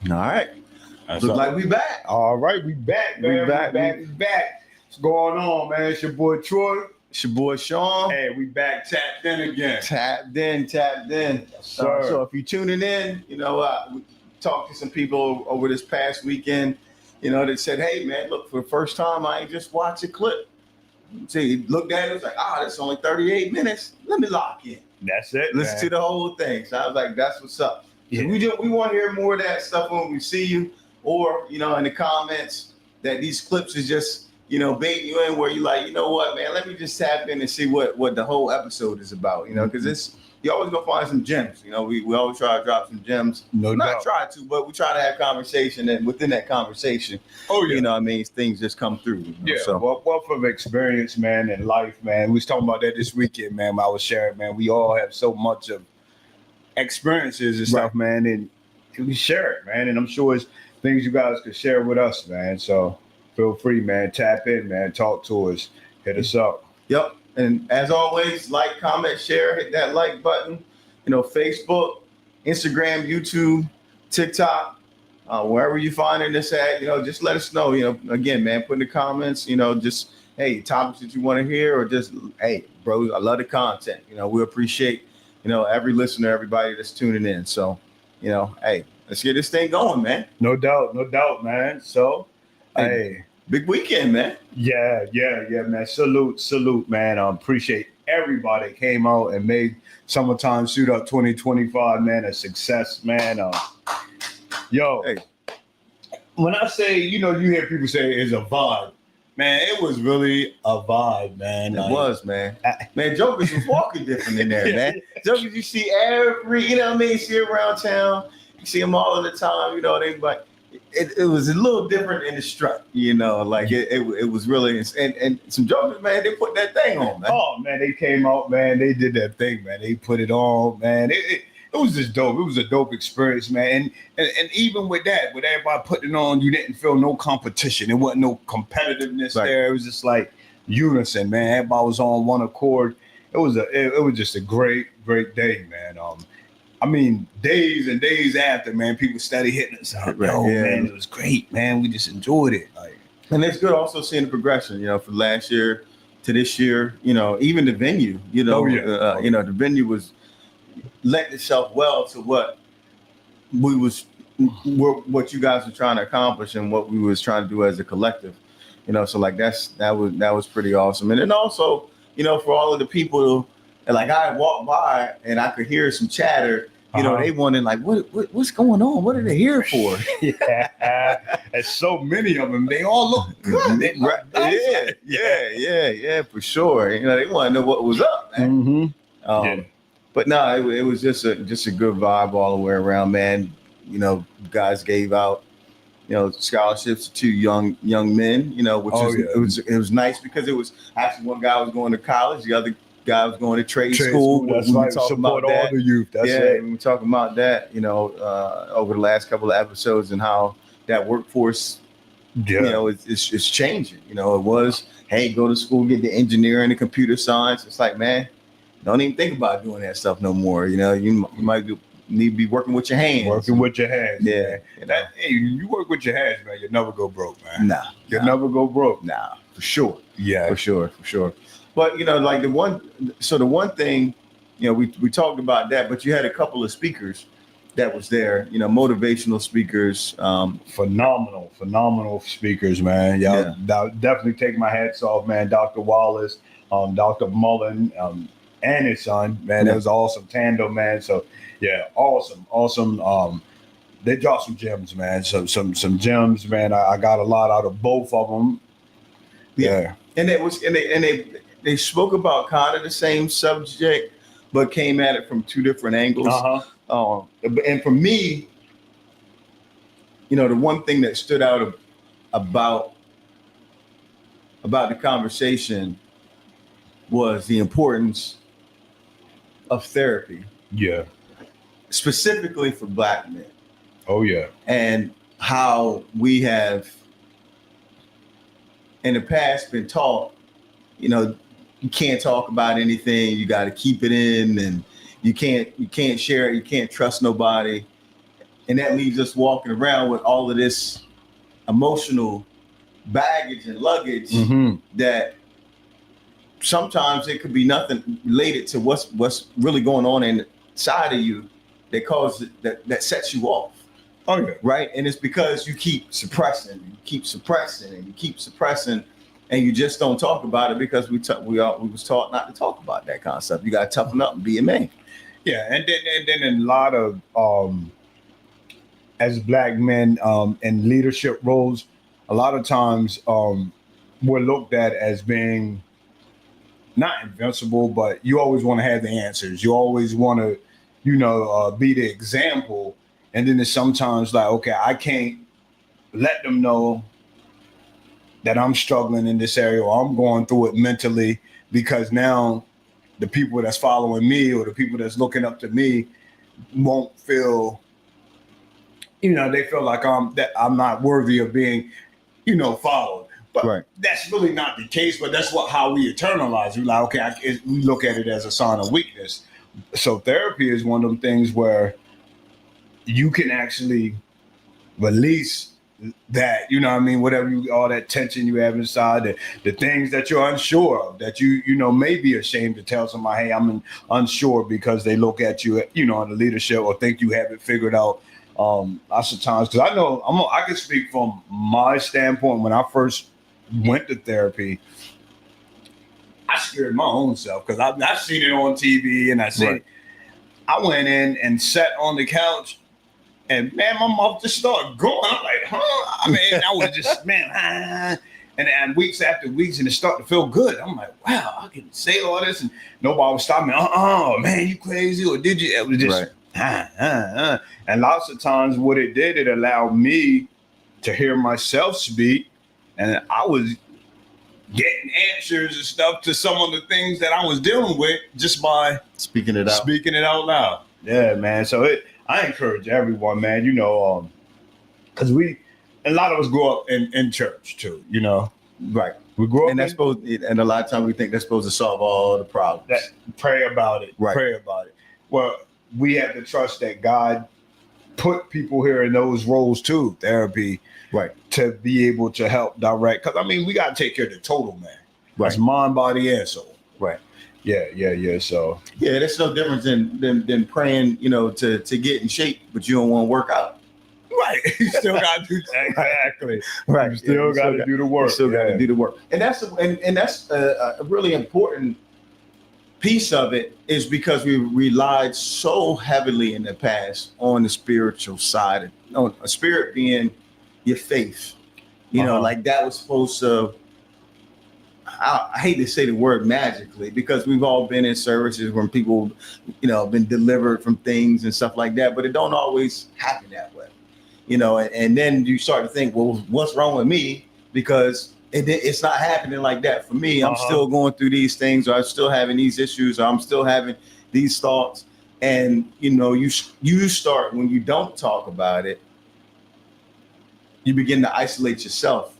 All right. That's Look all. like we back. All right, we back, man. We back. What's going on, man? It's your boy Troy. It's your boy Sean. Hey, we back tapped in again. Tapped in. Sir. So if you're tuning in, we talked to some people over this past weekend, that said, hey, man, look, for the first time, I ain't just watched a clip. So you looked at it, it was like, that's only 38 minutes. Let me lock in. That's it, Listen man. to the whole thing. So I was like, that's what's up. Yeah. So we want to hear more of that stuff when we see you, or, in the comments that these clips is just, baiting you in where you like, you know what, man, let me just tap in and see what the whole episode is about, because you always gonna find some gems. We always try to drop some gems. No Not doubt. try to, but we try to have conversation, and within that conversation, things just come through. Yeah, So well, from experience, man, and life, man. We was talking about that this weekend, man. I was sharing, man. We all have so much of experiences and stuff, man, and we share it, man. And I'm sure it's things you guys could share with us, man. So feel free, man. Tap in, man. Talk to us. Hit us up. Yep. And as always, like, comment, share, hit that like button. Facebook, Instagram, YouTube, TikTok, wherever you finding this at, just let us know. Again, man, put in the comments, just, hey, topics that you want to hear, or just, hey, bro, I love the content. We appreciate, every listener, everybody that's tuning in. So, hey, let's get this thing going, man. No doubt, man. So, hey. Big weekend, man. Yeah, man. Salute, man. Appreciate everybody that came out and made Summertime Suit Up 2025, man, a success, man. Hey. When I say, you hear people say it's a vibe, man, it was really a vibe, man. It was, man. Man, Jokers was walking different in there, man. Jokers, you see see around town. You see them all the time, they like, it was a little different in the strut, it was really, and some jokers, man, they put that thing on, man. Oh, man, they came out, man, they did that thing, man, they put it on, man. It was just dope. It was a dope experience, man. And even with that, with everybody putting it on, you didn't feel no competition. There wasn't no competitiveness there. It was just like unison, man. Everybody was on one accord. It was just a great day, man. I mean, days and days after, man, people started hitting us up. Man, it was great, man. We just enjoyed it. And it's good also seeing the progression, from last year to this year, even the venue, the venue was lent itself well to what you guys were trying to accomplish and what we was trying to do as a collective, so like that was pretty awesome. And then also, for all of the people, and like I walked by and I could hear some chatter, they wanted like, what's going on? What are they here for? There's so many of them. They all look good. Yeah, for sure. They want to know what was up, man. Mm-hmm. But no, it was just a good vibe all the way around, man. Guys gave out, scholarships to two young men, which it was nice because it was actually one guy was going to college, the other guy was going to trade school. That's right. Support all the youth. That's it. We were talking about that, over the last couple of episodes and how that workforce, it's changing. It was, hey, go to school, get the engineering and computer science. It's like, man, don't even think about doing that stuff no more. You might need to be working with your hands. Working with your hands. Yeah. Hey, you work with your hands, man. You'll never go broke, man. Nah. You'll never go broke. Nah, for sure. Yeah. For sure. But, like the one thing, we talked about that, but you had a couple of speakers that was there, motivational speakers. Phenomenal speakers, man. Y'all definitely take my hats off, man. Dr. Wallace, Dr. Mullen, and his son, man. That was an awesome tandem, man. So yeah, awesome. They dropped some gems, man. Some gems, man. I got a lot out of both of them. Yeah. And they spoke about kind of the same subject, but came at it from two different angles. And for me, the one thing that stood out about the conversation was the importance of therapy. Yeah. Specifically for Black men. Oh, yeah. And how we have in the past been taught, you can't talk about anything. You got to keep it in, and you can't share it. You can't trust nobody. And that leaves us walking around with all of this emotional baggage and luggage that sometimes it could be nothing related to what's really going on inside of you that causes that sets you off. Oh yeah. Right. And it's because you keep suppressing, and you keep suppressing, and you just don't talk about it because we was taught not to talk about that kind of stuff. You got to toughen up and be a man. Yeah, and then a lot of as black men in leadership roles, a lot of times we're looked at as being not invincible, but you always want to have the answers. You always want to, be the example. And then it's sometimes like, okay, I can't let them know that I'm struggling in this area or I'm going through it mentally, because now the people that's following me or the people that's looking up to me won't feel, they feel like I'm not worthy of being, followed. But that's really not the case. But that's how we internalize. We're like, okay, we look at it as a sign of weakness. So therapy is one of them things where you can actually release that, whatever all that tension you have inside, the things that you're unsure of, that you may be ashamed to tell somebody, hey, I'm unsure, because they look at you, in the leadership or think you have it figured out. Lots of times, because I know I can speak from my standpoint. When I first went to therapy, I scared my own self because I've seen it on TV and I went in and sat on the couch. And man, my mouth just started going. I'm like, huh? I mean, I was just, and weeks after weeks, and it started to feel good. I'm like, wow, I can say all this, and nobody was stopping me. Man, you crazy, or did you? It was just, And lots of times, what it did, it allowed me to hear myself speak, and I was getting answers and stuff to some of the things that I was dealing with just by speaking it out loud. Yeah, man. So I encourage everyone, man, because a lot of us grew up in church too, Right. We grew up, and a lot of times we think that's supposed to solve all the problems. Pray about it. Right. Pray about it. Well, we have to trust that God put people here in those roles too, therapy, right, to be able to help direct. Because we got to take care of the total man. Right. That's mind, body, and soul. Right. Yeah. So that's no difference than praying, to get in shape, but you don't want to work out. Right. You still got to do that. Exactly. Right. You still got to do the work. You still got to do the work. And that's a really important piece of it, is because we relied so heavily in the past on the spiritual side, on a spirit being your faith. Like that was supposed to, I hate to say the word magically, because we've all been in services when people, been delivered from things and stuff like that, but it don't always happen that way, and then you start to think, well, what's wrong with me? Because it's not happening like that for me. I'm still going through these things, or I'm still having these issues, or I'm still having these thoughts. And, you start, when you don't talk about it, you begin to isolate yourself.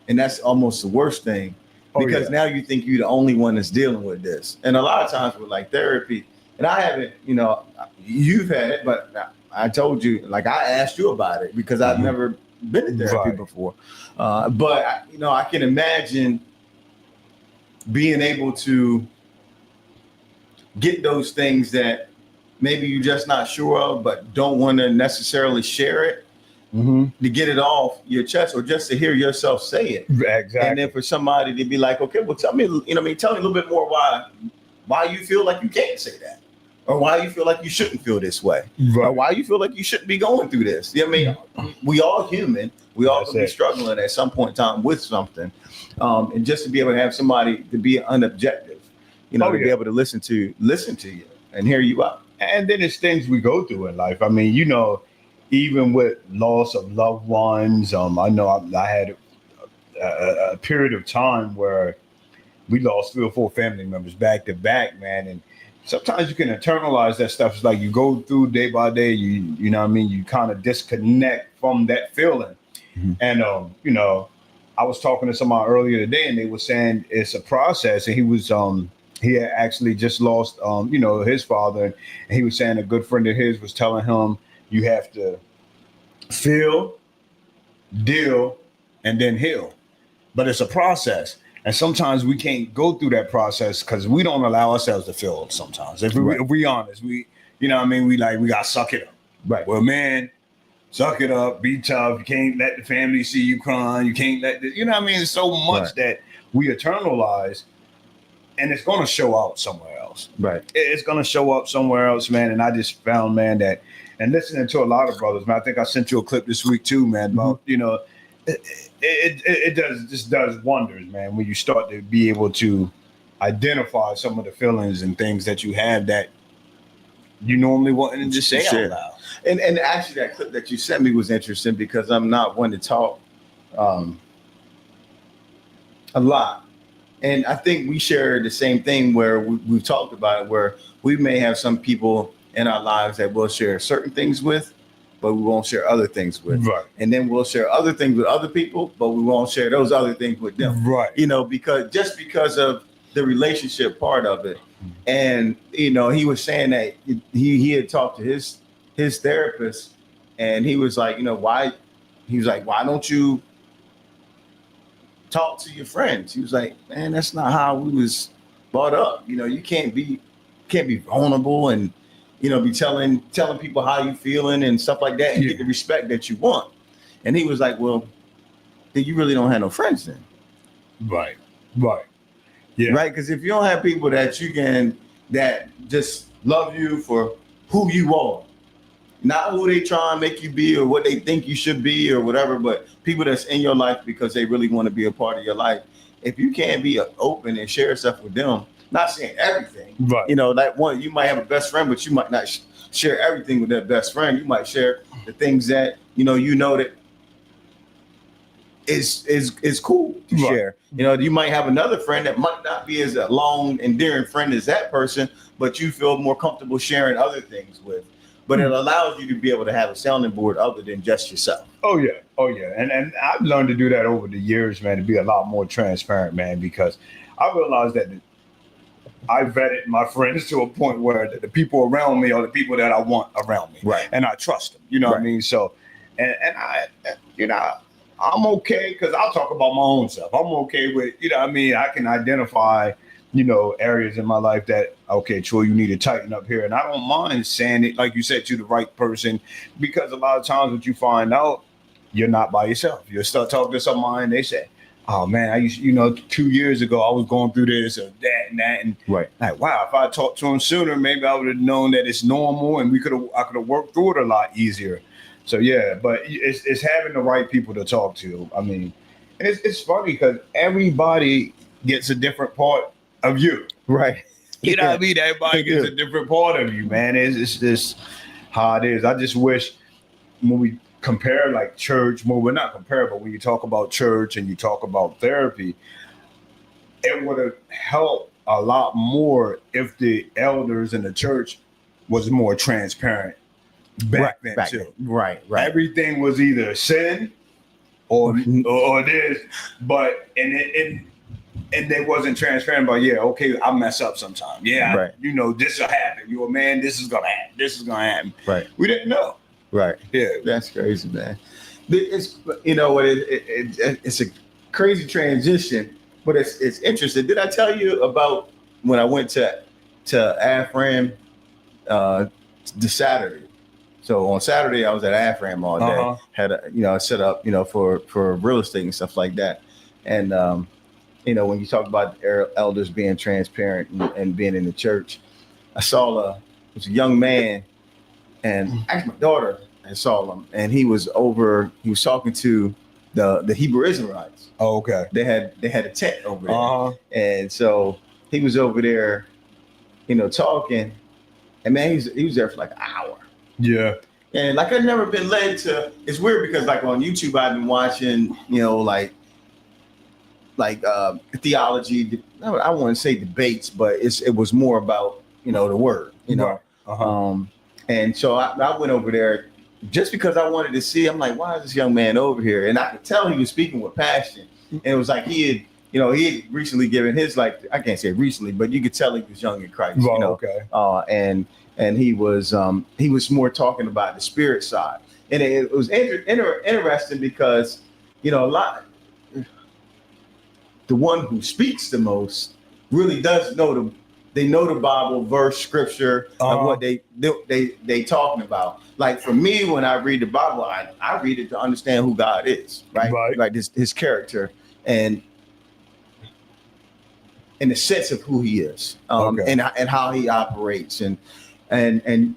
And that's almost the worst thing. Because now you think you're the only one that's dealing with this. And a lot of times with like therapy, and I haven't, you've had it, but I told you, like I asked you about it because I've never been in therapy before. But I can imagine being able to get those things that maybe you're just not sure of, but don't want to necessarily share it. To get it off your chest, or just to hear yourself say it. Exactly. And then for somebody to be like, okay, well, tell me, tell me a little bit more why you feel like you can't say that, or why you feel like you shouldn't feel this way, or why you feel like you shouldn't be going through this. We all human. We all be struggling at some point in time with something. And just to be able to have somebody to be unobjective, to be able to listen to you and hear you out. And then it's things we go through in life. Even with loss of loved ones, I know I had a period of time where we lost 3 or 4 family members back to back, man. And sometimes you can internalize that stuff. It's like you go through day by day, you kind of disconnect from that feeling. And, I was talking to somebody earlier today, and they were saying it's a process. And he had actually just lost, his father. And he was saying a good friend of his was telling him, you have to feel, deal, and then heal. But it's a process. And sometimes we can't go through that process because we don't allow ourselves to feel sometimes. If we honest, we, you know what I mean? We got to suck it up. Right. Well, man, suck it up, be tough. You can't let the family see you crying. You can't let, you know what I mean? There's so much that we internalize, and it's going to show out somewhere else. Right. It's going to show up somewhere else, man. And I just found, man, that, and listening to a lot of brothers, man, I think I sent you a clip this week too, man, about, you know, it does wonders, man, when you start to be able to identify some of the feelings and things that you have that you normally wouldn't just say out loud. And actually, that clip that you sent me was interesting because I'm not one to talk a lot. And I think we share the same thing where we've talked about it, where we may have some people in our lives that we'll share certain things with, but we won't share other things with. Right. And then we'll share other things with other people, but we won't share those other things with them. Right. You know, because of the relationship part of it. And, you know, he was saying that he had talked to his therapist, and he was like, you know, why don't you talk to your friends? He was like, man, that's not how we was brought up. You know, you can't be vulnerable and, you know, be telling people how you feeling and stuff like that and get the respect that you want. And he was like, well, then you really don't have no friends then. Right. Yeah. Right. Because if you don't have people that just love you for who you are, not who they try and make you be or what they think you should be or whatever, but people that's in your life because they really want to be a part of your life. If you can't be open and share stuff with them, not saying everything, right? You know, like you might have a best friend, but you might not share everything with that best friend. You might share the things that you know that is cool to share. You know, you might have another friend that might not be as a long, endearing friend as that person, but you feel more comfortable sharing other things with. But it allows you to be able to have a sounding board other than just yourself. Oh yeah. And I've learned to do that over the years, man, to be a lot more transparent, man, because I realized that I vetted my friends to a point where the people around me are the people that I want around me. Right. And I trust them. You know what I mean? So, and I, you know, I'm okay because I'll talk about my own stuff. I'm okay with, you know what I mean? I can identify, you know, areas in my life that, okay, Troy, you need to tighten up here. And I don't mind saying it, like you said, to the right person, because a lot of times what you find out, you're not by yourself. You'll start talking to somebody and they say, oh man, I used, you know, 2 years ago, I was going through this or that and that. And like, wow, if I talked to him sooner, maybe I would have known that it's normal and I could have worked through it a lot easier. So yeah, but it's having the right people to talk to. I mean, and it's funny because everybody gets a different part of you. Right. You know what I mean? Everybody gets a different part of you, man. It's just how it is. I just wish when we compare like church, well, we're not compare, but when you talk about church and you talk about therapy, it would have helped a lot more if the elders in the church was more transparent back then too. Right. Everything was either sin or this, but and they wasn't transparent about, okay, I mess up sometimes. You know, this will happen. You're a man, this is gonna happen. This is gonna happen. Right. We didn't know. Right. Yeah. That's crazy, man. It's, you know what, it's a crazy transition, but it's interesting. Did I tell you about when I went to AFRAM the Saturday? So on Saturday I was at AFRAM all day. Had a set up, for real estate and stuff like that. And when you talk about elders being transparent and being in the church, I saw it was a young man, and actually my daughter saw him, and he was talking to the Hebrew Israelites. Oh, okay. They had a tent over there, and so he was over there, talking, and man, he was there for like an hour. Yeah. And like I've never been led to. It's weird because like on YouTube I've been watching, like theology. I wouldn't say debates, but it was more about the word, And so I went over there just because I wanted to see. I'm like, why is this young man over here? And I could tell he was speaking with passion. And it was like he had recently given his life. I can't say recently, but you could tell he was young in Christ. Okay. And he was more talking about the spirit side. and it was interesting because, you know, the one who speaks the most really does know they know the Bible, verse, scripture, of what they talking about. Like for me, when I read the Bible, I read it to understand who God is, right? Like his character and in the sense of who he is, and how he operates, and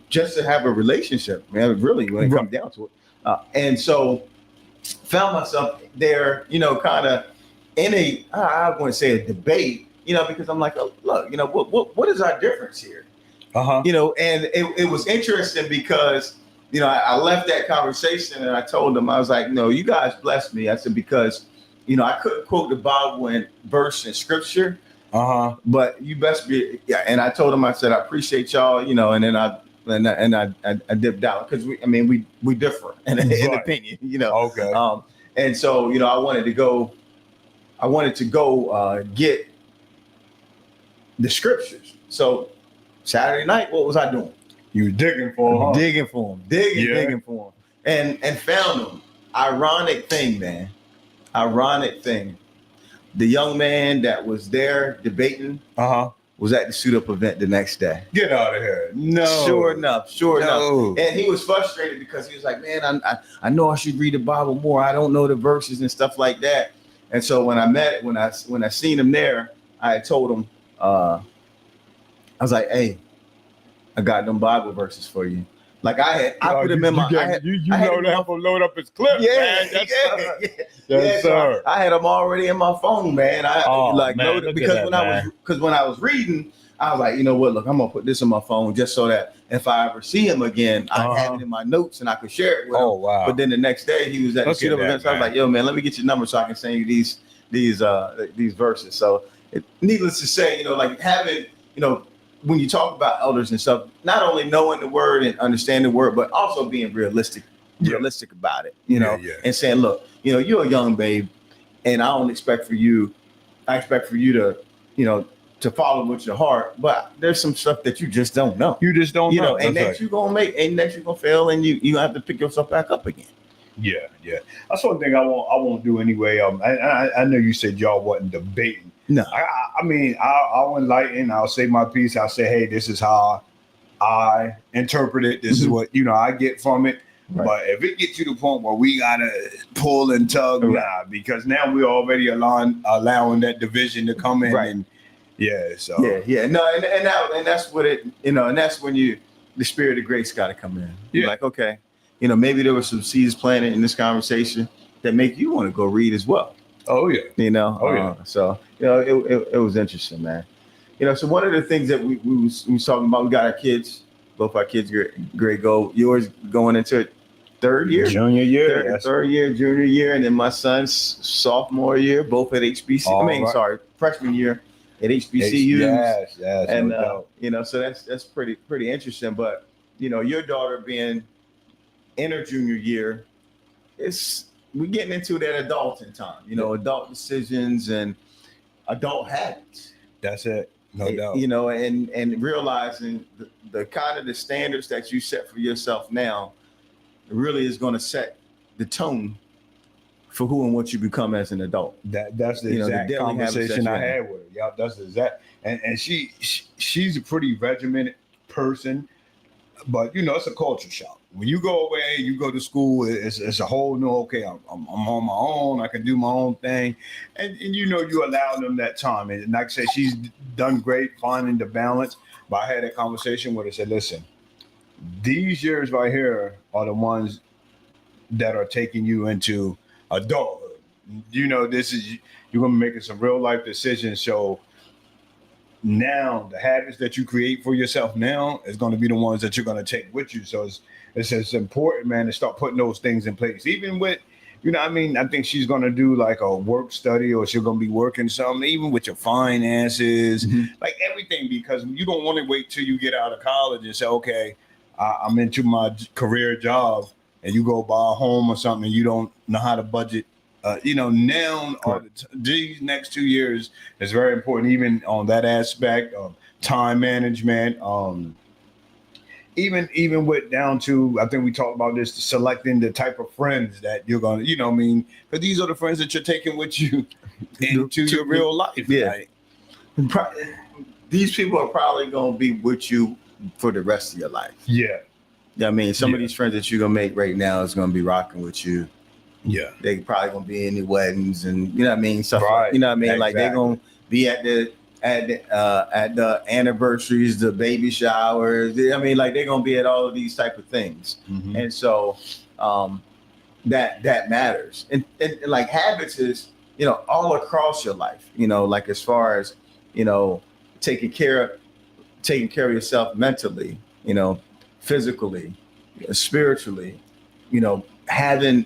just to have a relationship, man, really, when it comes down to it. And so found myself there, you know, kind of in I wouldn't say a debate, you know, because I'm like, oh, look, you know, what is our difference here? You know, and it was interesting because, you know, I left that conversation and I told them, I was like, no, you guys blessed me. I said, because, you know, I couldn't quote the Bible in verse and scripture, but you best be, yeah. And I told them, I said, I appreciate y'all, you know, and then I dipped out because we differ in opinion, you know. And so, you know, I wanted to go get the scriptures. So Saturday night, what was I doing? You were digging for them. Digging for them, and found them. Ironic thing, man. Ironic thing. The young man that was there debating was at the suit up event the next day. Get out of here. No. Sure enough. And he was frustrated because he was like, man, I know I should read the Bible more. I don't know the verses and stuff like that. And so when I seen him there, I had told him, I was like, hey, I got them Bible verses for you. Like I put them in my. You know that will load up his clip. Yeah, man. Yes, sir. I had them already in my phone, man. Loaded because when I was reading, I was like, you know what? Look, I'm gonna put this in my phone just so that if I ever see him again, I have it in my notes and I could share it with him. Wow! But then the next day he was at the student event, so I was like, yo, man, let me get your number so I can send you these verses. So, needless to say, you know, like having, you know, when you talk about elders and stuff, not only knowing the word and understanding the word, but also being realistic about it, you know, and saying, look, you know, you're a young babe and I expect for you to, you know, to follow with your heart, but there's some stuff that you just don't know. You just don't know. And next you're going to fail and you have to pick yourself back up again. Yeah. That's one thing I won't do anyway. I know you said y'all wasn't debating. No, I mean, I'll enlighten. I'll say my piece. I'll say, hey, this is how I interpret it. This is what, you know, I get from it. Right. But if it gets to the point where we gotta pull and tug, nah, because now we're already allowing that division to come in. And and that's what it, you know, and that's when the spirit of grace got to come in. You're like, okay, you know, maybe there were some seeds planted in this conversation that make you want to go read as well. Oh yeah, you know. So you know, it was interesting, man. You know, so one of the things that we was talking about, we got our kids, both our kids grade go. Yours going into third year, junior year, third year, junior year, and then my son's sophomore year, both at HBC. Freshman year at HBCU. Yes, and you know, so that's pretty interesting. But you know, your daughter being in her junior year, we're getting into that adulting time, you know, adult decisions and adult habits. That's it. No doubt. You know, and realizing the kind of the standards that you set for yourself now really is going to set the tone for who and what you become as an adult. That's the exact conversation I had with her. Yeah, that's the exact. And she's a pretty regimented person, but you know, it's a culture shock. When you go away, you go to school, it's a whole new, okay, I'm on my own, I can do my own thing. And you know, you allow them that time. And like I said, she's done great finding the balance. But I had a conversation with her, said, listen, these years right here are the ones that are taking you into adulthood. You know, you're going to be making some real life decisions. So now the habits that you create for yourself now is going to be the ones that you're going to take with you. So it's important, man, to start putting those things in place. Even with, you know, I mean, I think she's going to do like a work study, or she's going to be working something, even with your finances, like everything, because you don't want to wait till you get out of college and say, okay, I'm into my career job, and you go buy a home or something and you don't know how to budget. You know, now these next 2 years is very important, even on that aspect of time management. even with down to, I think we talked about this, selecting the type of friends that you're gonna, you know what I mean, because these are the friends that you're taking with you into your real life. Yeah. Like, These people are probably going to be with you for the rest of your life. yeah. I mean, some of Yeah. these friends that you're going to make right now is going to be rocking with you. Yeah. They probably going to be in the weddings and, you know what I mean? Stuff Right. like, you know what I mean? Like they're Exactly. going to be at the anniversaries, the baby showers. I mean, like they're going to be at all of these type of things. Mhm. And so that matters. And like habits is, you know, all across your life, you know, like as far as, you know, taking care of yourself mentally, you know, physically, spiritually, you know, having,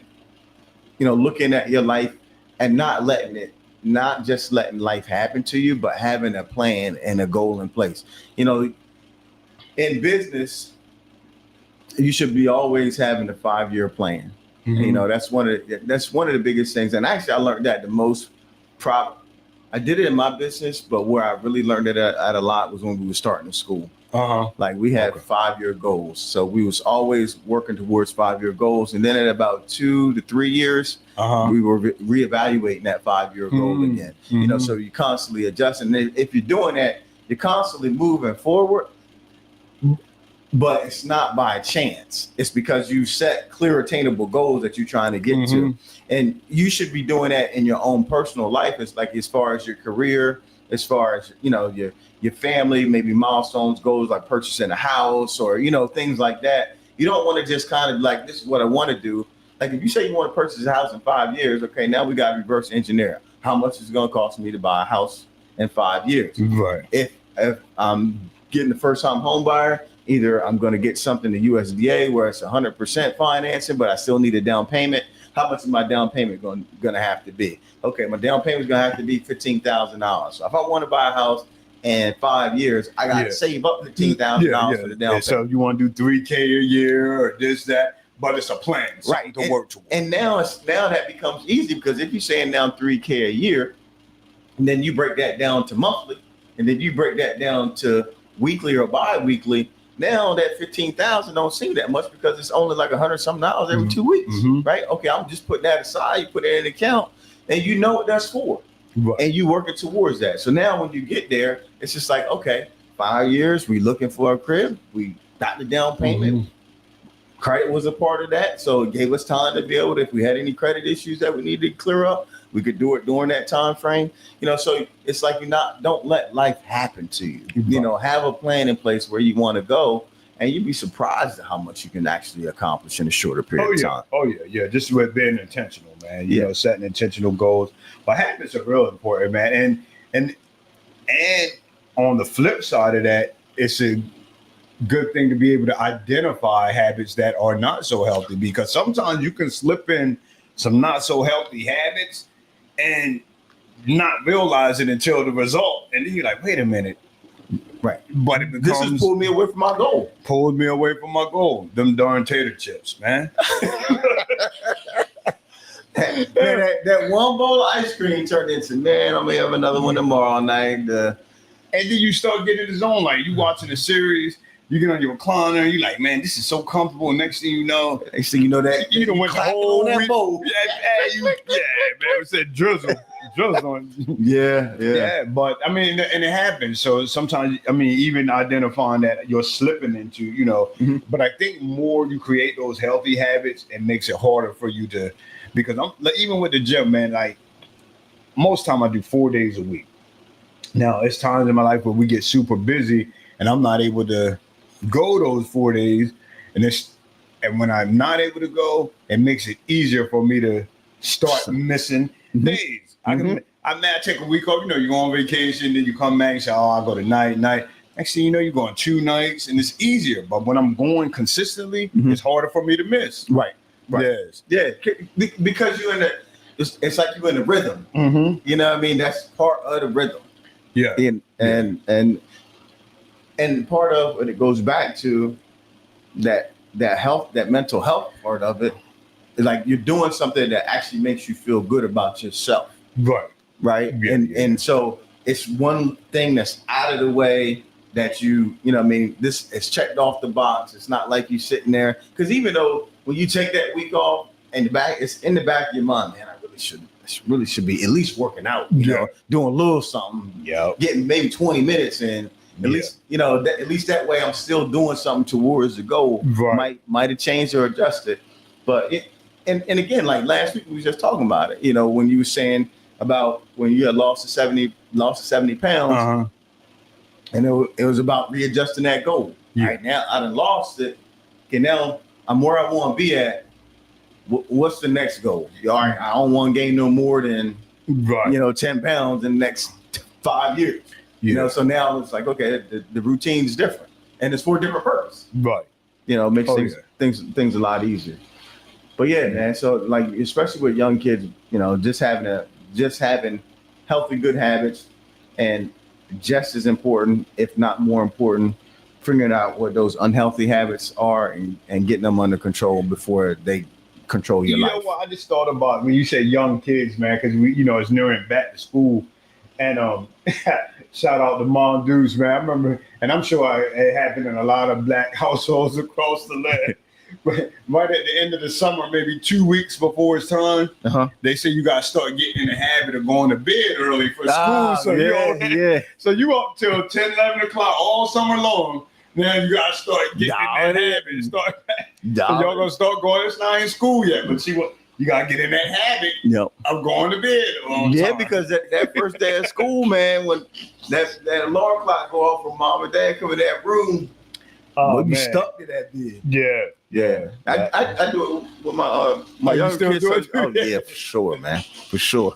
you know, looking at your life and not just letting life happen to you, but having a plan and a goal in place. You know, in business, you should be always having a 5-year plan. Mhm. You know, that's one of the biggest things. And actually, I learned that the most I did it in my business, but where I really learned it at a lot was when we were starting in school. Uh-huh. Like we had Okay. 5-year goals. So we was always working towards 5-year goals. And then at about 2 to 3 years, Uh-huh. we were reevaluating that 5-year goal Mhm. again. You know, Mhm. so you constantly adjust. And if you're doing that, you're constantly moving forward. But it's not by chance. It's because you set clear, attainable goals that you're trying to get to. Mhm. And you should be doing that in your own personal life. It's like as far as your career, as far as, you know, your family, maybe milestones, goals like purchasing a house or, you know, things like that. You don't want to just kind of like, this is what I want to do. Like if you say you want to purchase a house in 5 years, okay, now we got to reverse engineer. How much is it going to cost me to buy a house in 5 years? Right. If I'm getting the first time home buyer, either I'm going to get something to USDA where it's 100% financing, but I still need a down payment. How much is my down payment going to have to be? Okay, my down payment is going to have to be $15,000. So if I want to buy a house in 5 years, I got to save up $15,000 for the down payment. So you want to do $3,000 a year or this, that, but it's a plan, Right, to work towards. And now that becomes easy because if you're saying down $3,000 a year, and then you break that down to monthly, and then you break that down to weekly or bi-weekly, now that $15,000 don't seem that much because it's only like $100 something every 2 weeks, right? Okay, I'm just putting that aside. You put it in an account, and you know what that's for, Right. and you working towards that. So now when you get there, it's just like, okay, 5 years, we looking for a crib, we got the down payment. Credit was a part of that, so it gave us time to be able to, if we had any credit issues that we needed to clear up, we could do it during that time frame. You know, so it's like don't let life happen to you. You know, have a plan in place where you want to go, and you'd be surprised at how much you can actually accomplish in a shorter period of time. Oh yeah. Just with being intentional, man. You know, setting intentional goals. But habits are real important, man. And on the flip side of that, it's a good thing to be able to identify habits that are not so healthy, because sometimes you can slip in some not so healthy habits and not realize it until the result, and then you're like, wait a minute, right? But it becomes, this has pulled me away from my goal. Them darn tater chips, man. that one bowl of ice cream turned into, man, I'm gonna have another one tomorrow night. And then you start getting in the zone, like you watching a series. You get on your recliner, you like, man, this is so comfortable. Next thing you know, that you done went the whole week. bowl. Man, it said drizzle on. Yeah. But I mean, and it happens. So sometimes, I mean, even identifying that you're slipping into, you know. But I think more you create those healthy habits, it makes it harder for you to, because even with the gym, man, like most time I do 4 days a week. Now it's times in my life where we get super busy and I'm not able to go those 4 days, and when I'm not able to go, it makes it easier for me to start missing days. I take a week off. You know, you go on vacation, then you come back and say, "Oh, I'll go to night." Next thing you know, you're going 2 nights, and it's easier. But when I'm going consistently, it's harder for me to miss. Right. Yes. Yeah. Because you're in the, it's like you're in the rhythm. You know what I mean? That's part of the rhythm. Yeah. And part of it goes back to that health, that mental health part of it, is like you're doing something that actually makes you feel good about yourself. Right. And so it's one thing that's out of the way that you know, what I mean, this is checked off the box. It's not like you sitting there, because even though when you take that week off and it's in the back of your mind, man, I really should be at least working out, you know, doing a little something, getting maybe 20 minutes in. At least, you know, at least that way I'm still doing something towards the goal. Right. Might have changed or adjusted. But and again, like last week we were just talking about it, you know, when you were saying about when you had lost the 70 pounds, and it was about readjusting that goal. Right now I done lost it. Okay, now I'm where I want to be at. What's the next goal? All right, I don't want to gain no more than 10 pounds in the next 5 years. You know, so now it's like, okay, the routine is different, and it's for a different purpose. Right. You know, it makes things a lot easier. But yeah, man. So like, especially with young kids, you know, just having healthy, good habits, and just as important, if not more important, figuring out what those unhealthy habits are and getting them under control before they control your life. You know what? I just thought about when you say young kids, man, because we, you know, it's nearing back to school, and shout out to Mom Deuce, man. I remember, and I'm sure it happened in a lot of Black households across the land. But right at the end of the summer, maybe 2 weeks before it's time, they say you got to start getting in the habit of going to bed early for school. So so you up till 10, 11 o'clock all summer long. Now you got to start getting in that habit and start. So y'all going to start going. It's not in school yet, but see what? You gotta get in that habit of going to bed. Because that first day of school, man, when that alarm clock go off from mom and dad come in that room, you stuck to that bed. Yeah. I do it with my younger kids. Oh yeah, for sure, man, for sure.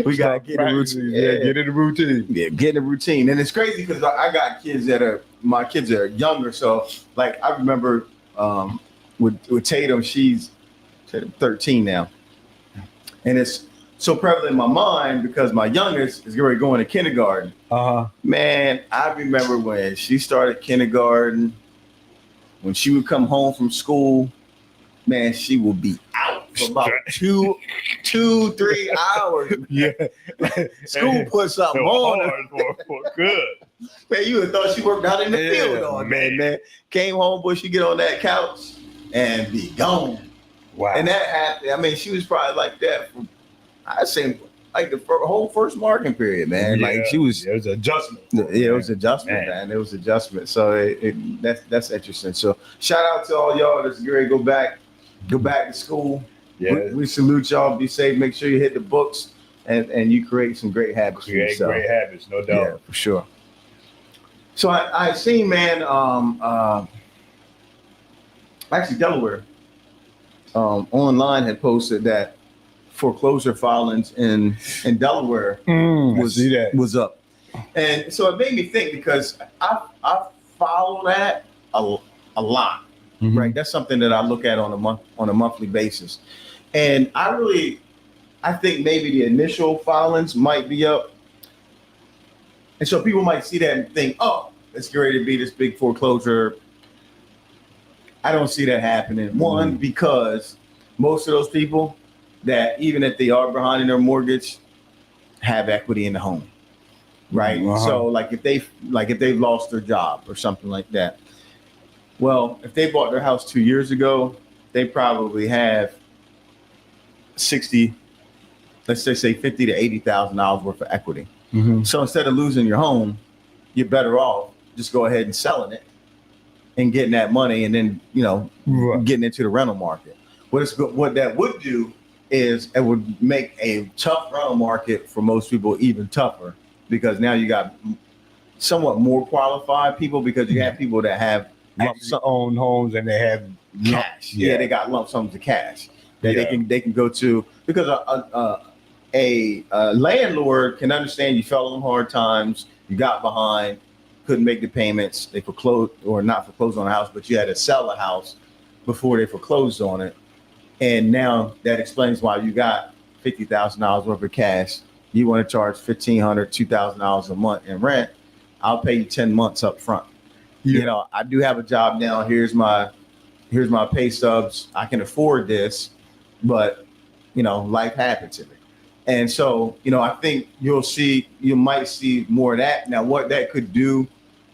We gotta get in the routine. Get in the routine. Yeah, get in the routine. And it's crazy because I got kids my kids are younger. So like I remember with Tatum, she's 13 now, and it's so prevalent in my mind because my youngest is already going to kindergarten. Man, I remember when she started kindergarten, when she would come home from school, man, she would be out for about 2-3 hours. School put something on her. For good. Man, you would have thought she worked out in the field all day, man. Came home, boy, she get on that couch and be gone. Wow. And that happened. I mean, she was probably like that for, I'd say, like the whole first marking period, man. Like she was. It was adjustment. It was adjustment, man. It was adjustment. So that's interesting. So shout out to all y'all that's ready to go back to school. Yeah. We salute y'all. Be safe. Make sure you hit the books and you create some great habits. Create great habits, no doubt. Yeah, for sure. So I seen, man. Actually, Delaware. Online had posted that foreclosure filings in Delaware was up, and so it made me think because I follow that a lot, right? That's something that I look at on a monthly basis, and I think maybe the initial filings might be up, and so people might see that and think, oh, it's ready to be this big foreclosure. I don't see that happening. One, because most of those people that even if they are behind in their mortgage have equity in the home, right? So like if they've lost their job or something like that. Well, if they bought their house 2 years ago, they probably have 60, let's just say $50,000 to $80,000 worth of equity. So instead of losing your home, you're better off just go ahead and selling it and getting that money, and then getting into the rental market. What that would do is it would make a tough rental market for most people even tougher, because now you got somewhat more qualified people, because you have people that have own homes and they have cash. They got lump sums of cash that they can go to, because a landlord can understand you fell on hard times, you got behind, couldn't make the payments, they foreclosed, or not foreclosed on a house, but you had to sell a house before they foreclosed on it. And now that explains why you got $50,000 worth of cash. You want to charge $1,500, $2,000 a month in rent. I'll pay you 10 months up front. I do have a job now. Here's my pay stubs. I can afford this, but life happened to me. And so, I think you might see more of that. Now, what that could do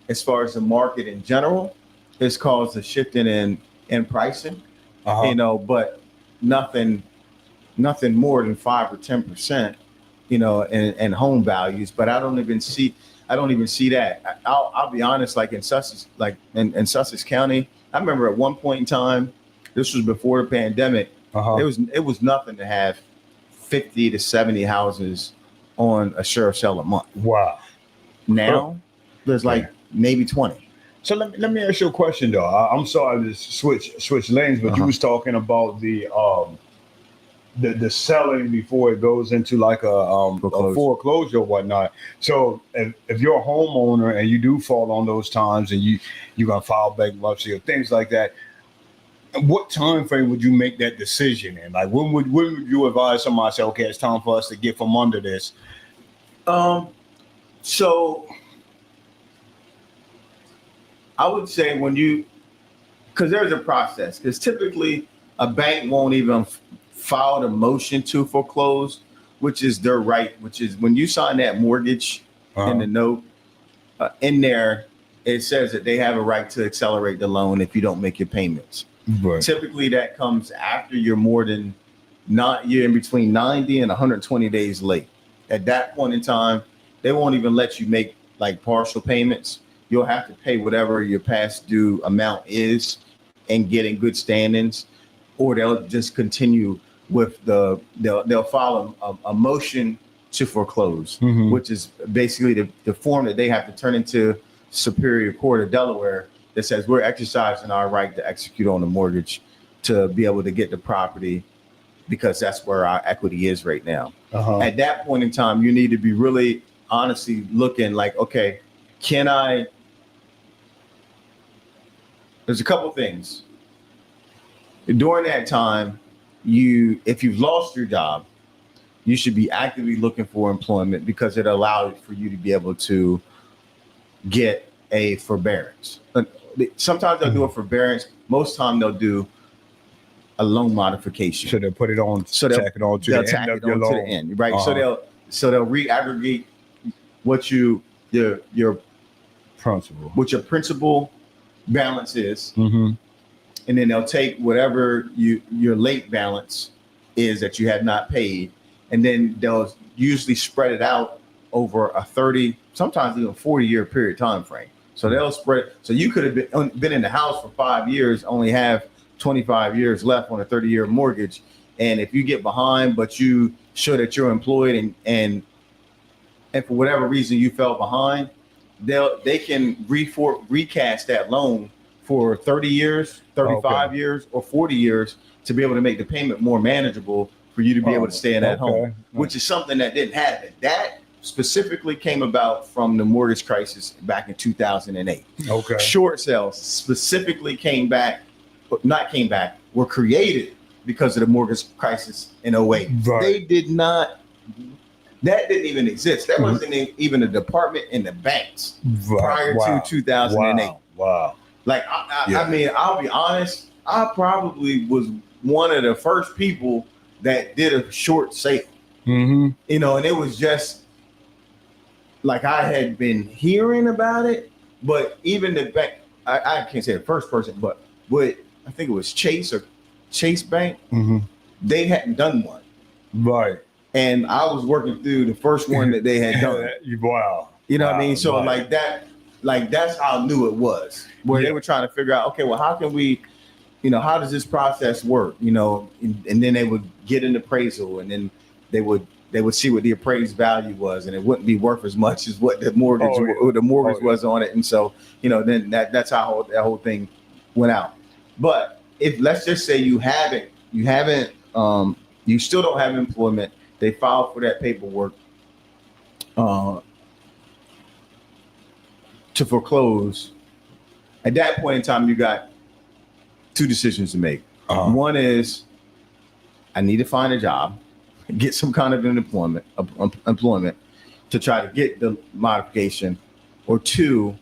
as far as the market in general, it's caused a shifting in pricing, but nothing more than 5 or 10%, in home values. But I don't even see that. I'll be honest, like in Sussex, in Sussex County, I remember at one point in time, this was before the pandemic, it was nothing to have 50 to 70 houses on a sheriff's sale a month. Wow. Now there's like maybe 20. So let me ask you a question though. I'm sorry to switch lanes, but you was talking about the selling before it goes into like a foreclosure or whatnot. So if you're a homeowner and you do fall on those times and you're gonna file bankruptcy or things like that, what time frame would you make that decision in? Like when would you advise somebody, say, okay, it's time for us to get from under this? So I would say because there's a process, because typically a bank won't even file a motion to foreclose, which is their right, which is when you sign that mortgage in the note, in there, it says that they have a right to accelerate the loan if you don't make your payments. Right. Typically that comes after you're you're in between 90 and 120 days late. At that point in time, they won't even let you make like partial payments. You'll have to pay whatever your past due amount is and get in good standings, or they'll just continue with they'll file a motion to foreclose, which is basically the form that they have to turn into Superior Court of Delaware that says we're exercising our right to execute on the mortgage to be able to get the property because that's where our equity is right now. At that point in time, you need to be really honestly looking like, okay, there's a couple things. During that time, if you've lost your job, you should be actively looking for employment because it allows for you to be able to get a forbearance. Sometimes they'll do a forbearance. Most time they'll do a loan modification. So they'll put it on, tack it on to the end of your loan. To the end, right? So they'll re-aggregate what your principal balance is, and then they'll take whatever your late balance is that you have not paid, and then they'll usually spread it out over a 30, sometimes even 40-year period time frame. So they'll spread. So you could have been in the house for 5 years, only have 25 years left on a 30-year mortgage, and if you get behind, but you show that you're employed and for whatever reason you fell behind, they can recast that loan for 30 years, 35 years, or 40 years to be able to make the payment more manageable for you to be able to stay in that home, which is something that didn't happen. That specifically came about from the mortgage crisis back in 2008. Short sales specifically were created because of the mortgage crisis in 08. Right. That didn't even exist. That wasn't even a department in the banks prior to 2008. Wow. Like, I mean, I'll be honest, I probably was one of the first people that did a short sale. And it was just like I had been hearing about it, but even the bank, I can't say the first person, but I think it was Chase Bank, they hadn't done one. Right. And I was working through the first one that they had done. Wow. You know what I mean? So that's how new it was, where they were trying to figure out, okay, well, how can we, how does this process work? And then they would get an appraisal, and then they would see what the appraised value was, and it wouldn't be worth as much as what the mortgage was on it. And so, then that's how that whole thing went out. But if let's just say you still don't have employment, they filed for that paperwork to foreclose. At that point in time, you got two decisions to make. One is, I need to find a job, get some kind of employment to try to get the modification, or two,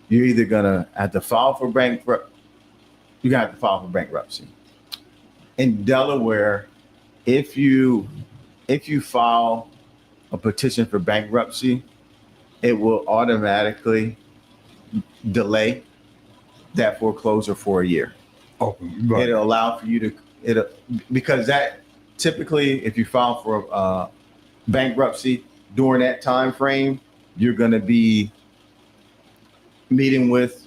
you're either gonna have to file for bankruptcy. In Delaware, if you file a petition for bankruptcy, it will automatically delay that foreclosure for a year. Oh, right. It'll allow for you to because that typically, if you file for bankruptcy during that time frame, you're going to be meeting with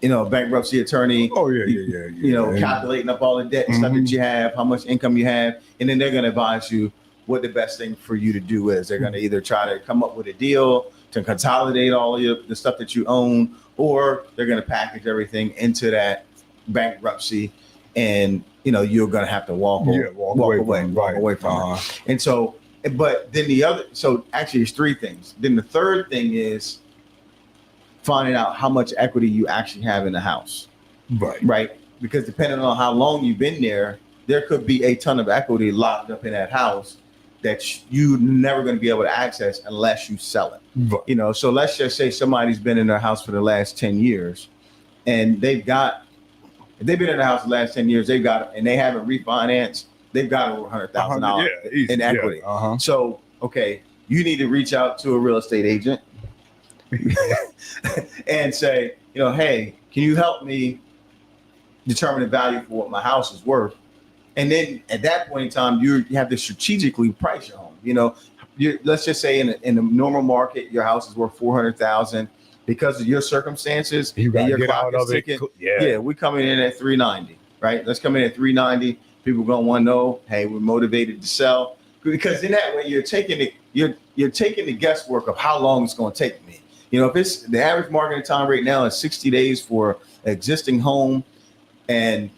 a bankruptcy attorney. Oh yeah. Calculating up all the debt and stuff that you have, how much income you have, and then they're going to advise you what the best thing for you to do is. They're going to either try to come up with a deal to consolidate all of the stuff that you own, or they're going to package everything into that bankruptcy, and you're going to have to walk away from it. And so, but then actually it's three things. Then the third thing is finding out how much equity you actually have in the house. Right. Because depending on how long you've been there could be a ton of equity locked up in that house that you're never going to be able to access unless you sell it. Right. So let's just say somebody's been in their house for the last 10 years and if they've been in the house the last 10 years, and they haven't refinanced, they've got over $100,000 in equity. Yeah. Uh-huh. So, okay, you need to reach out to a real estate agent and say, hey, can you help me determine the value for what my house is worth? And then at that point in time, you have to strategically price your home. Let's just say in the normal market, your house is worth $400,000 because of your circumstances and your clock is ticking. Yeah, we coming in at $390, right? Let's come in at $390. People are gonna want to know, hey, we're motivated to sell, because in that way you're taking the guesswork of how long it's going to take me. If it's the average marketing time right now is 60 days for an existing home, and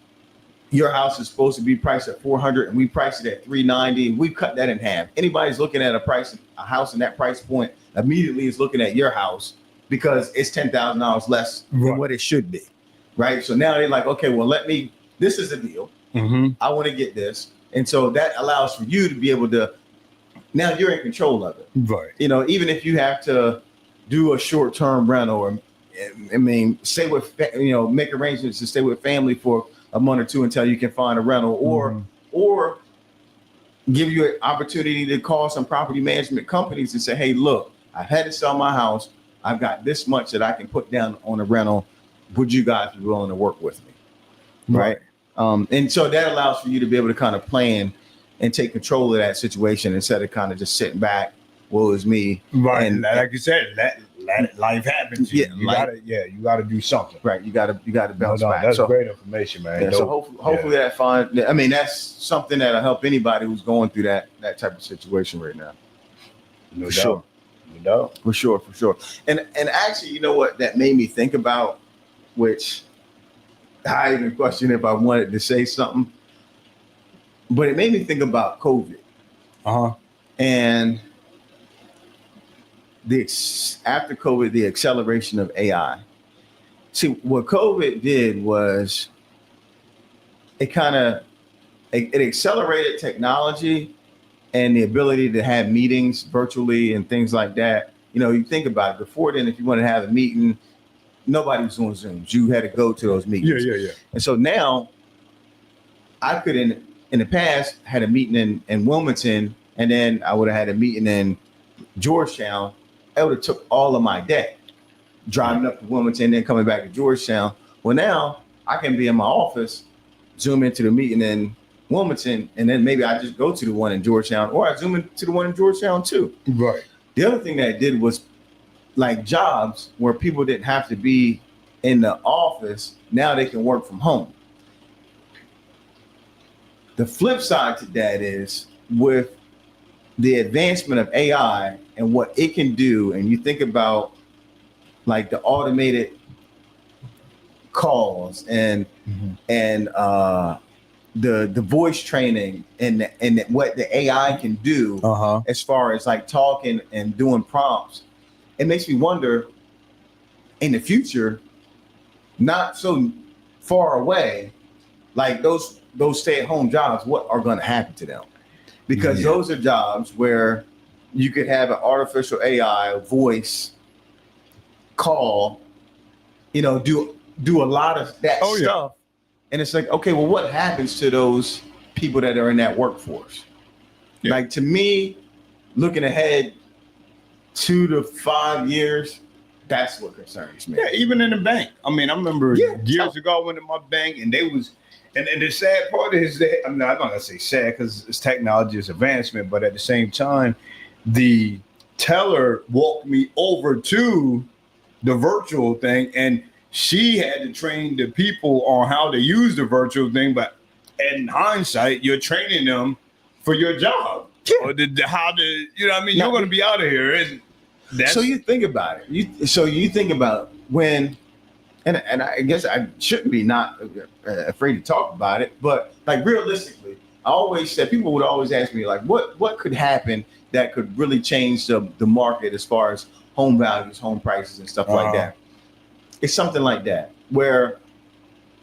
your house is supposed to be priced at $400 and we priced it at $390, we cut that in half. Anybody's looking at a house in that price point immediately is looking at your house because it's $10,000 less than what it should be, right? So now they're like, okay, well, this is a deal. Mm-hmm. I want to get this. And so that allows for you to be able to, now you're in control of it. Right. Even if you have to do a short-term rental or, stay with, make arrangements to stay with family for a month or two until you can find a rental, or give you an opportunity to call some property management companies and say, hey, look, I had to sell my house. I've got this much that I can put down on a rental. Would you guys be willing to work with me? Right. And so that allows for you to be able to kind of plan and take control of that situation instead of kind of just sitting back, woe is me. Right. And like you said, let life happen to you. You gotta do something. Right. You gotta bounce back. That's great information, man. Yeah, so hopefully that's something that'll help anybody who's going through that type of situation right now. No For doubt. sure. No doubt. For sure. And actually, you know what that made me think about, which I even questioned if I wanted to say something, but it made me think about COVID. And after COVID, the acceleration of AI. See, what COVID did was it accelerated technology and the ability to have meetings virtually and things like that. You think about it. Before then, if you want to have a meeting, nobody was doing Zooms. You had to go to those meetings. Yeah. And so now I could, in the past, had a meeting in Wilmington, and then I would have had a meeting in Georgetown. It would have took all of my day driving up to Wilmington, then coming back to Georgetown. Well, now I can be in my office, zoom into the meeting in Wilmington, and then maybe I just go to the one in Georgetown, or I zoom into the one in Georgetown too. Right. The other thing that it did was, like, jobs where people didn't have to be in the office, now they can work from home. The flip side to that is, with the advancement of AI and what it can do, and you think about like the automated calls and the voice training and what the AI can do as far as like talking and doing prompts, it makes me wonder, in the future, not so far away, like those stay-at-home jobs, what are going to happen to them? Because those are jobs where you could have an artificial AI voice call, do a lot of that stuff. And it's like, okay, well, what happens to those people that are in that workforce? Yeah. Like, to me, looking ahead 2 to 5 years, That's what concerns me. Yeah, even in the bank. I mean, I remember Yeah. years ago I went to my bank and they was, and the sad part is that, I'm not gonna say sad because it's technology is advancement, but at the same time, the teller walked me over to the virtual thing and she had to train the people on how to use the virtual thing. But in hindsight, you're training them for your job. Yeah. Or how to, you know what I mean? Now, you're going to be out of here. So you think about it. You think about when, and I guess I shouldn't be not afraid to talk about it, but like realistically, I always said people would always ask me like, what could happen that could really change the market as far as home values, home prices, and stuff like that. It's something like that where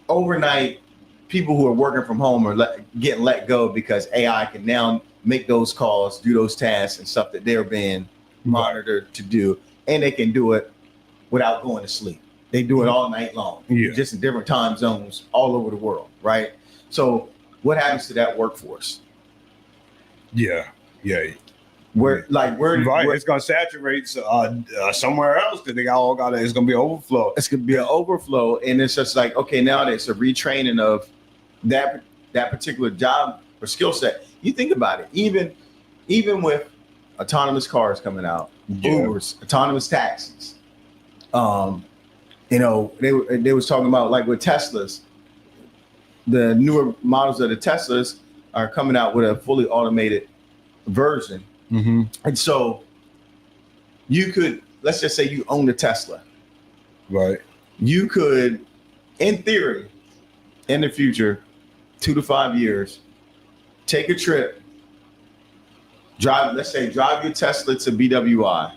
overnight people who are working from home are getting let go because AI can now make those calls, do those tasks and stuff that they're being monitored to do, and they can do it without going to sleep. They do it all night long, just in different time zones all over the world, right? So what happens to that workforce? Yeah. Where it's gonna saturate somewhere else because they all got it's gonna be overflow. It's gonna be an overflow, and it's just like, okay, now it's a retraining of that particular job or skill set. You think about it, even with autonomous cars coming out, Ubers, autonomous taxis. They was talking about like with Teslas, the newer models of the Teslas are coming out with a fully automated version. Mm-hmm. And so you could, let's just say you own a Tesla. Right. You could, in theory, in the future, 2 to 5 years, take a trip, drive your Tesla to BWI,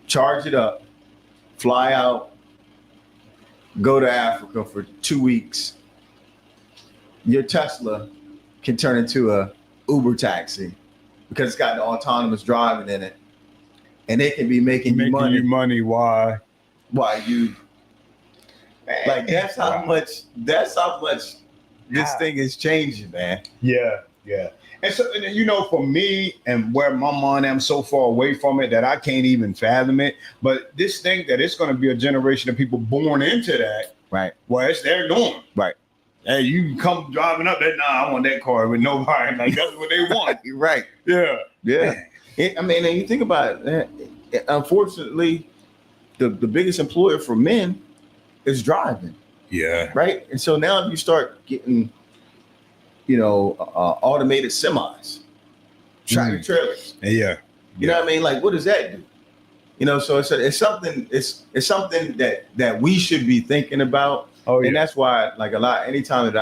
charge it up, fly out, go to Africa for 2 weeks. Your Tesla can turn into a Uber taxi because it's got the autonomous driving in it, and they can be making you money. Why you like? That's how much this thing is changing, man. Yeah. And so, for me and where my mind am so far away from it that I can't even fathom it. But this thing that it's going to be a generation of people born into that, right? Well, it's their norm, right? Hey, you come driving up that. Nah, I want that car with nobody. Like that's what they want, right? Yeah. And you think about it. Unfortunately, the biggest employer for men is driving. Yeah. Right. And so now you start getting, automated semis, tractor trailers. Yeah. You know what I mean? Like, what does that do? So it's something. It's something that we should be thinking about. Oh, yeah. And that's why, like, anytime that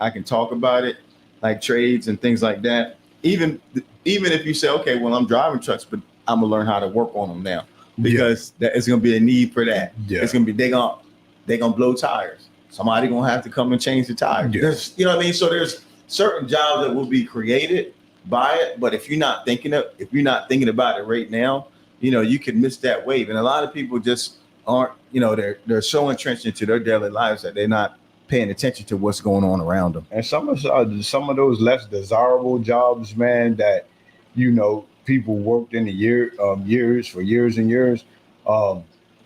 I can talk about it, like trades and things like that. Even if you say, okay, well, I'm driving trucks, but I'm gonna learn how to work on them now because it's gonna be a need for that. Yeah. It's gonna be they gonna blow tires. Somebody gonna have to come and change the tires. Yeah. You know what I mean? So there's certain jobs that will be created by it, but if you're not thinking about it right now, you can miss that wave. And a lot of people just aren't, they're so entrenched into their daily lives that they're not paying attention to what's going on around them. And some of those less desirable jobs, man, that people worked in the years and years.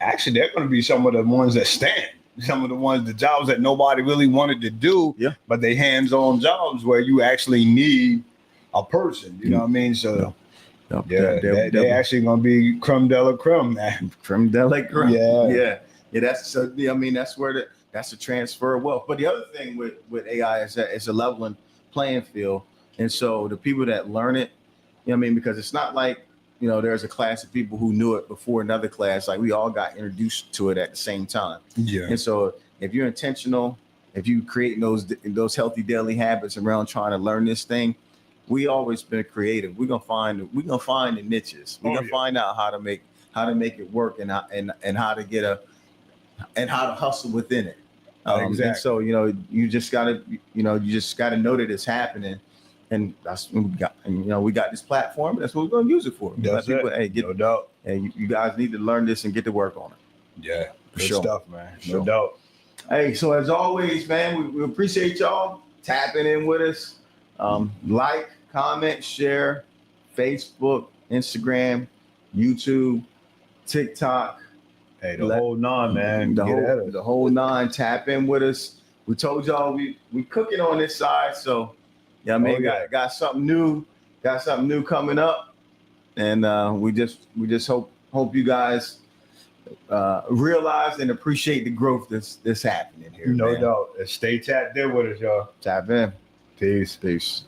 Actually, they're going to be some of the ones that stand. Some of the jobs that nobody really wanted to do, but they hands-on jobs where you actually need a person. You know what I mean? So. They're actually gonna be creme de la creme, man. Creme de la creme. Yeah. That's that's the transfer of wealth. But the other thing with AI is that it's a leveling playing field, and so the people that learn it, because it's not like there's a class of people who knew it before another class. Like we all got introduced to it at the same time. Yeah. And so if you're intentional, if you create those healthy daily habits around trying to learn this thing. We always been creative. We're gonna find the niches. We're gonna find out how to make it work and how to hustle within it. Exactly. And so you just gotta know that it's happening, and that's what we got. And we got this platform. That's what we're gonna use it for. That's people, no doubt. Hey, you guys need to learn this and get to work on it. Yeah, for sure. Stuff, man. No doubt. Hey, so as always, man, we appreciate y'all tapping in with us. Like, comment, share, Facebook, Instagram, YouTube, TikTok. Hey, the whole nine, man. The whole nine. Tap in with us. We told y'all we cooking on this side, so yeah, I mean, got something new, coming up, and we just hope you guys realize and appreciate the growth that's happening here. No doubt. And stay tapped in with us, y'all. Tap in. Peace. Peace.